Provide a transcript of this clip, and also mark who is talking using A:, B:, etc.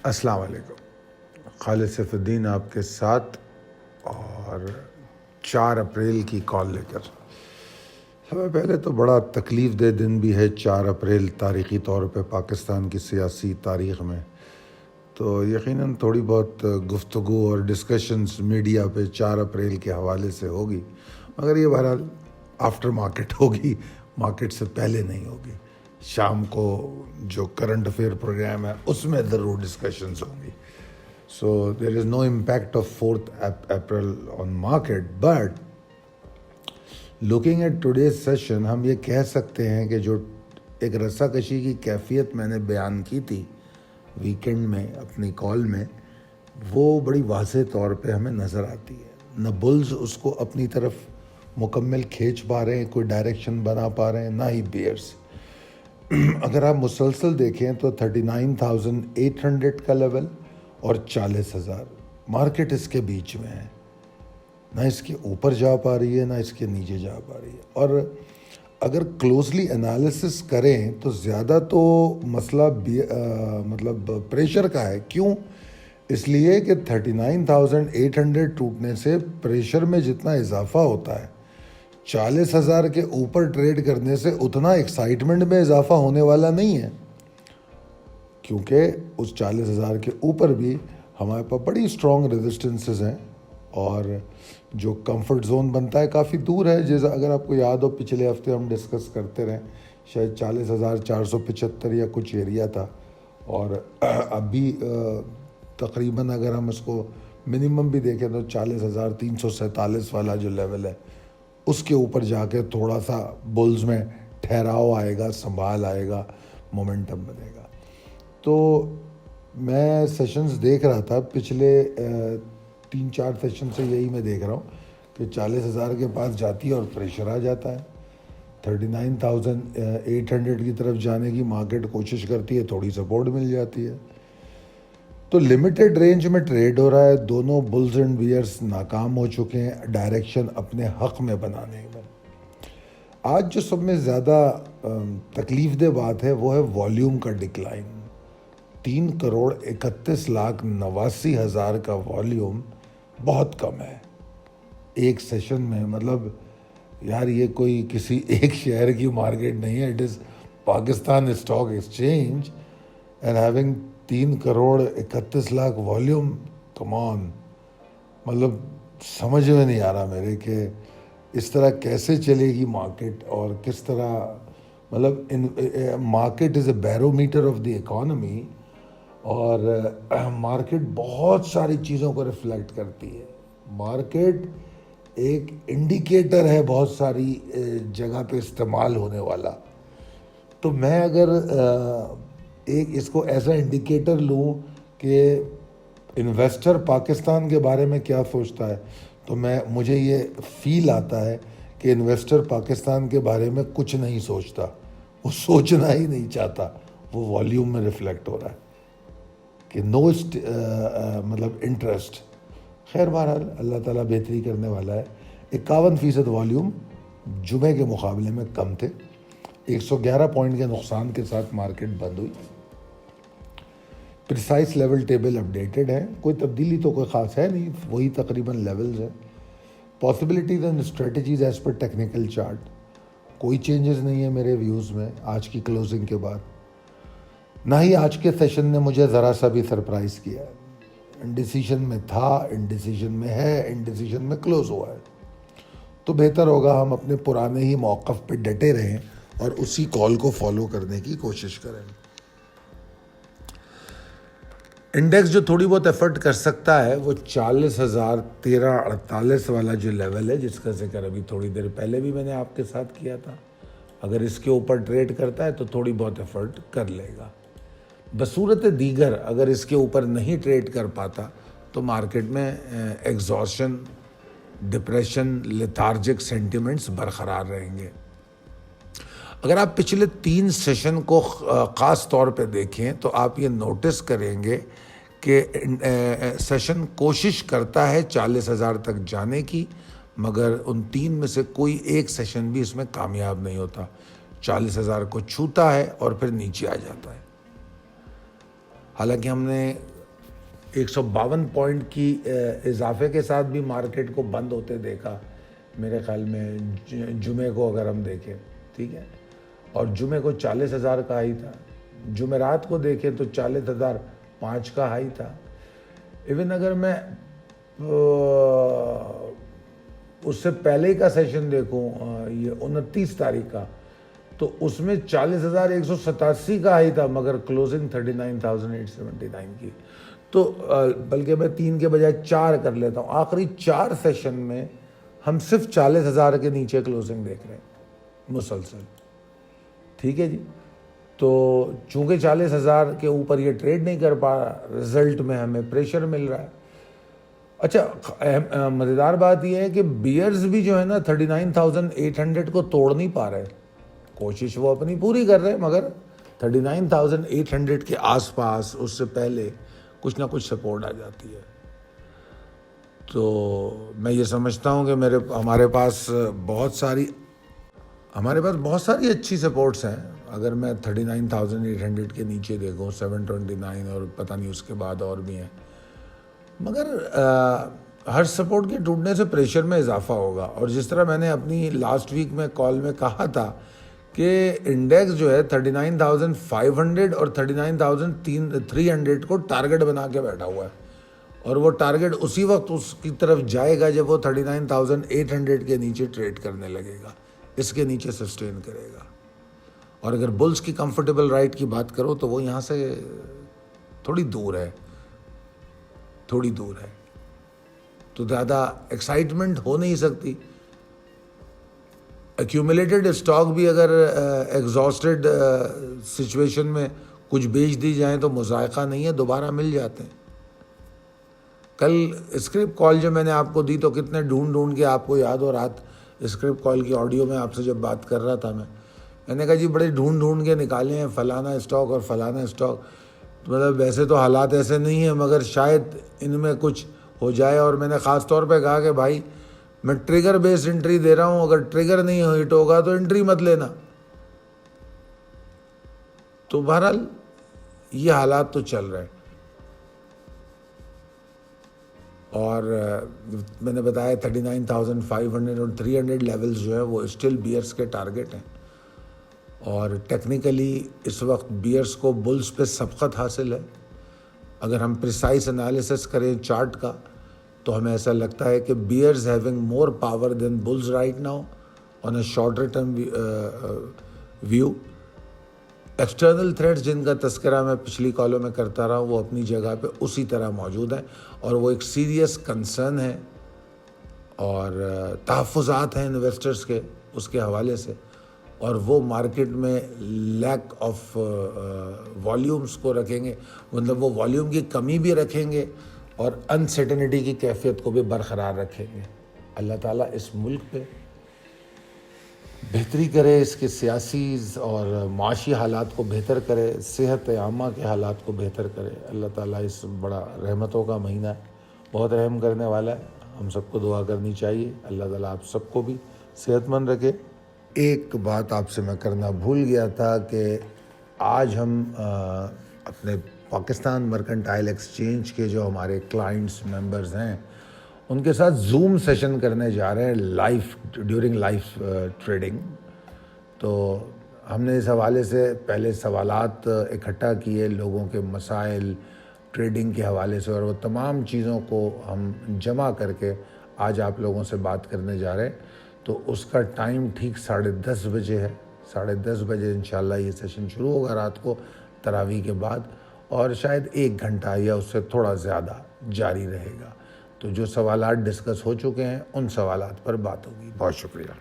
A: السلام علیکم. خالد سیف الدین آپ کے ساتھ اور 4 اپریل کی کال لے کر. سب پہلے تو بڑا تکلیف دہ دن بھی ہے 4 اپریل تاریخی طور پہ پاکستان کی سیاسی تاریخ میں. تو یقیناً تھوڑی بہت گفتگو اور ڈسکشنز میڈیا پہ 4 اپریل کے حوالے سے ہوگی، مگر یہ بہرحال آفٹر مارکیٹ ہوگی، مارکیٹ سے پہلے نہیں ہوگی. شام کو جو کرنٹ افیئر پروگرام ہے اس میں ضرور ڈسکشنز ہوں گی. So there is no impact of 4th April on market, but looking at today's session ہم یہ کہہ سکتے ہیں کہ جو ایک رسا کشی کی کیفیت میں نے بیان کی تھی ویکنڈ میں اپنی کال میں، وہ بڑی واضح طور پہ ہمیں نظر آتی ہے. نہ بلز اس کو اپنی طرف مکمل کھینچ پا رہے ہیں، کوئی ڈائریکشن بنا پا رہے ہیں، نہ ہی بیئرس. اگر آپ مسلسل دیکھیں تو 39,800 کا لیول اور 40,000 مارکیٹ اس کے بیچ میں ہے، نہ اس کے اوپر جا پا رہی ہے نہ اس کے نیچے جا پا رہی ہے. اور اگر کلوزلی انالیسس کریں تو زیادہ تو مسئلہ مطلب پریشر کا ہے. کیوں؟ اس لیے کہ 39,800 ٹوٹنے سے پریشر میں جتنا اضافہ ہوتا ہے 40,000 کے اوپر ٹریڈ کرنے سے اتنا ایکسائٹمنٹ میں اضافہ ہونے والا نہیں ہے، کیونکہ اس 40,000 کے اوپر بھی ہمارے پاس بڑی اسٹرانگ ریزسٹنسز ہیں اور جو کمفرٹ زون بنتا ہے کافی دور ہے. جیسا اگر آپ کو یاد ہو پچھلے ہفتے ہم ڈسکس کرتے رہے، شاید 40,475 یا کچھ ایریا تھا، اور ابھی تقریباً اگر ہم اس کو منیمم بھی دیکھیں تو 40,347 والا جو لیول ہے اس کے اوپر جا کے تھوڑا سا بلز میں ٹھہراؤ آئے گا، سنبھال آئے گا، مومنٹم بنے گا. تو میں سیشنز دیکھ رہا تھا پچھلے 3-4 سیشن سے، یہی میں دیکھ رہا ہوں کہ 40,000 کے پاس جاتی ہے اور پریشر آ جاتا ہے. 39,800 کی طرف جانے کی مارکیٹ کوشش کرتی ہے، تھوڑی سپورٹ مل جاتی ہے. تو لمیٹڈ رینج میں ٹریڈ ہو رہا ہے. دونوں بلز اینڈ بیئرز ناکام ہو چکے ہیں ڈائریکشن اپنے حق میں بنانے میں. آج جو سب میں زیادہ تکلیف دہ بات ہے وہ ہے والیوم کا ڈکلائن. 3,31,89,000 کا والیوم بہت کم ہے ایک سیشن میں. مطلب یار یہ کوئی کسی ایک شہر کی مارکیٹ نہیں ہے. It is Pakistan stock exchange and having 3,31,00,000 volume. Come on, مطلب سمجھ میں نہیں آ رہا میرے کہ اس طرح کیسے چلے گی مارکیٹ، اور کس طرح مطلب market is a barometer of the economy, اور مارکیٹ بہت ساری چیزوں کو ریفلیکٹ کرتی ہے. مارکیٹ ایک انڈیکیٹر ہے بہت ساری جگہ پہ استعمال ہونے والا. تو میں اگر ایک اس کو ایسا انڈیکیٹر لوں کہ انویسٹر پاکستان کے بارے میں کیا سوچتا ہے، تو مجھے یہ فیل آتا ہے کہ انویسٹر پاکستان کے بارے میں کچھ نہیں سوچتا، وہ سوچنا ہی نہیں چاہتا. وہ والیوم میں ریفلیکٹ ہو رہا ہے کہ نو مطلب انٹرسٹ. خیر بہرحال اللہ تعالیٰ بہتری کرنے والا ہے. 51% والیوم جمعے کے مقابلے میں کم تھے. 111 پوائنٹ کے نقصان کے ساتھ مارکیٹ بند ہوئی. پریسائز لیول ٹیبل اپڈیٹڈ ہے، کوئی تبدیلی تو کوئی خاص ہے نہیں، وہی تقریباً لیولز ہیں. Possibilities and strategies as per technical chart, کوئی چینجز نہیں ہے میرے ویوز میں آج کی کلوزنگ کے بعد. نہ ہی آج کے سیشن نے مجھے ذرا سا بھی سرپرائز کیا. انڈیسیژن میں تھا، انڈیسیژن میں ہے، انڈیسیژن میں کلوز ہوا ہے. تو بہتر ہوگا ہم اپنے پرانے ہی موقف پہ ڈٹے رہیں اور اسی کال کو فالو کرنے کی کوشش کریں. انڈیکس جو تھوڑی بہت ایفرٹ کر سکتا ہے وہ 40,1348 والا جو لیول ہے، جس کا ذکر ابھی تھوڑی دیر پہلے بھی میں نے آپ کے ساتھ کیا تھا. اگر اس کے اوپر ٹریڈ کرتا ہے تو تھوڑی بہت ایفرٹ کر لے گا. بصورت دیگر اگر اس کے اوپر نہیں ٹریڈ کر پاتا تو مارکیٹ میں ایگزاسشن، ڈپریشن، لیتھارجک سینٹیمنٹس برقرار رہیں گے. اگر آپ پچھلے 3 سیشن کو خاص طور پہ دیکھیں تو آپ یہ نوٹس کریں گے کہ سیشن کوشش کرتا ہے 40,000 تک جانے کی، مگر ان 3 میں سے کوئی ایک سیشن بھی اس میں کامیاب نہیں ہوتا. 40,000 کو چھوتا ہے اور پھر نیچے آ جاتا ہے. حالانکہ ہم نے 152 پوائنٹ کی اضافے کے ساتھ بھی مارکیٹ کو بند ہوتے دیکھا میرے خیال میں جمعے کو اگر ہم دیکھیں، ٹھیک ہے، اور جمعے کو 40,000 کا ہائی تھا، جمعرات کو دیکھیں تو 40,005 کا ہائی تھا۔ ایون اگر میں اس سے پہلے کا سیشن دیکھوں، یہ 29 تاریخ کا، تو اس میں 40,187 کا ہائی تھا، مگر کلوزنگ 39,879 کی۔ تو بلکہ میں 3 کے بجائے 4 کر لیتا ہوں، آخری 4 سیشن میں ہم صرف 40,000 کے نیچے کلوزنگ دیکھ رہے ہیں مسلسل، ٹھیک ہے جی۔ تو چونکہ 40,000 کے اوپر یہ ٹریڈ نہیں کر پا رہا، رزلٹ میں ہمیں پریشر مل رہا ہے۔ اچھا، مزیدار بات یہ ہے کہ بیئرز بھی جو ہے نا 39,800 کو توڑ نہیں پا رہے، کوشش وہ اپنی پوری کر رہے، مگر 39,800 کے آس پاس اس سے پہلے کچھ نہ کچھ سپورٹ آ جاتی ہے۔ تو میں یہ سمجھتا ہوں کہ ہمارے پاس بہت ساری اچھی سپورٹس ہیں۔ اگر میں 39,800 کے نیچے دیکھوں، 729 اور پتہ نہیں اس کے بعد اور بھی ہیں، مگر ہر سپورٹ کے ٹوٹنے سے پریشر میں اضافہ ہوگا۔ اور جس طرح میں نے اپنی لاسٹ ویک میں کال میں کہا تھا کہ انڈیکس جو ہے 39,500 اور 39,300 کو ٹارگٹ بنا کے بیٹھا ہوا ہے، اور وہ ٹارگٹ اسی وقت اس کی طرف جائے گا جب وہ 39,800 کے نیچے ٹریڈ کرنے لگے گا، اس کے نیچے سسٹین کرے گا۔ اور اگر بلز کی کمفرٹیبل رائٹ کی بات کرو تو وہ یہاں سے تھوڑی دور ہے، تو زیادہ ایکسائٹمنٹ ہو نہیں سکتی۔ ایکیومولیٹڈ اسٹاک بھی اگر ایگزاسٹڈ سچویشن میں کچھ بیچ دی جائیں تو مذائقہ نہیں ہے، دوبارہ مل جاتے ہیں۔ کل اسکرپٹ کال جو میں نے آپ کو دی تو کتنے ڈھونڈ کے آپ کو یاد ہو، رات اسکرپٹ کال کی آڈیو میں آپ سے جب بات کر رہا تھا میں نے کہا جی بڑے ڈھونڈ کے نکالے ہیں فلانا اسٹاک اور فلانا اسٹاک، مطلب ویسے تو حالات ایسے نہیں ہیں مگر شاید ان میں کچھ ہو جائے۔ اور میں نے خاص طور پہ کہا کہ بھائی میں ٹریگر بیس انٹری دے رہا ہوں، اگر ٹریگر نہیں ہٹ ہوگا تو انٹری مت لینا۔ تو بہرحال یہ حالات تو چل رہے ہیں، اور میں نے بتایا 39,500 اور 300 لیولز جو ہے وہ اسٹل بیئرز کے ٹارگٹ ہیں، اور ٹیکنیکلی اس وقت بیئرز کو بلز پہ سبقت حاصل ہے۔ اگر ہم پریسائز انالیسس کریں چارٹ کا تو ہمیں ایسا لگتا ہے کہ bears having more power than bulls right now on a shorter term view. External threats جن کا تذکرہ میں پچھلی کالوں میں کرتا رہا ہوں وہ اپنی جگہ پہ اسی طرح موجود ہیں، اور وہ ایک سیریس کنسرن ہے اور تحفظات ہیں انویسٹرز کے اس کے حوالے سے، اور وہ مارکیٹ میں لیک آف والیومز کو رکھیں گے، مطلب وہ والیوم کی کمی بھی رکھیں گے اور انسرٹنٹی کی کیفیت کو بھی برقرار رکھیں گے۔ اللہ تعالیٰ اس ملک پہ بہتری کرے، اس کے سیاسی اور معاشی حالات کو بہتر کرے، صحت عامہ کے حالات کو بہتر کرے۔ اللہ تعالیٰ اس بڑا رحمتوں کا مہینہ ہے، بہت رحم کرنے والا ہے، ہم سب کو دعا کرنی چاہیے۔ اللہ تعالیٰ آپ سب کو بھی صحت مند رکھے۔ ایک بات آپ سے میں کرنا بھول گیا تھا کہ آج ہم اپنے پاکستان مرکنٹائل ایکسچینج کے جو ہمارے کلائنٹس ممبرز ہیں ان کے ساتھ زوم سیشن کرنے جا رہے ہیں ڈیورنگ لائف ٹریڈنگ۔ تو ہم نے اس حوالے سے پہلے سوالات اکٹھا کیے، لوگوں کے مسائل ٹریڈنگ کے حوالے سے، اور وہ تمام چیزوں کو ہم جمع کر کے آج آپ لوگوں سے بات کرنے جا رہے ہیں۔ تو اس کا ٹائم ٹھیک 10:30 بجے ہے، 10:30 بجے انشاءاللہ یہ سیشن شروع ہوگا رات کو تراویح کے بعد، اور شاید 1 گھنٹہ یا اس سے تھوڑا زیادہ جاری رہے گا۔ تو جو سوالات ڈسکس ہو چکے ہیں ان سوالات پر بات ہوگی۔ بہت شکریہ۔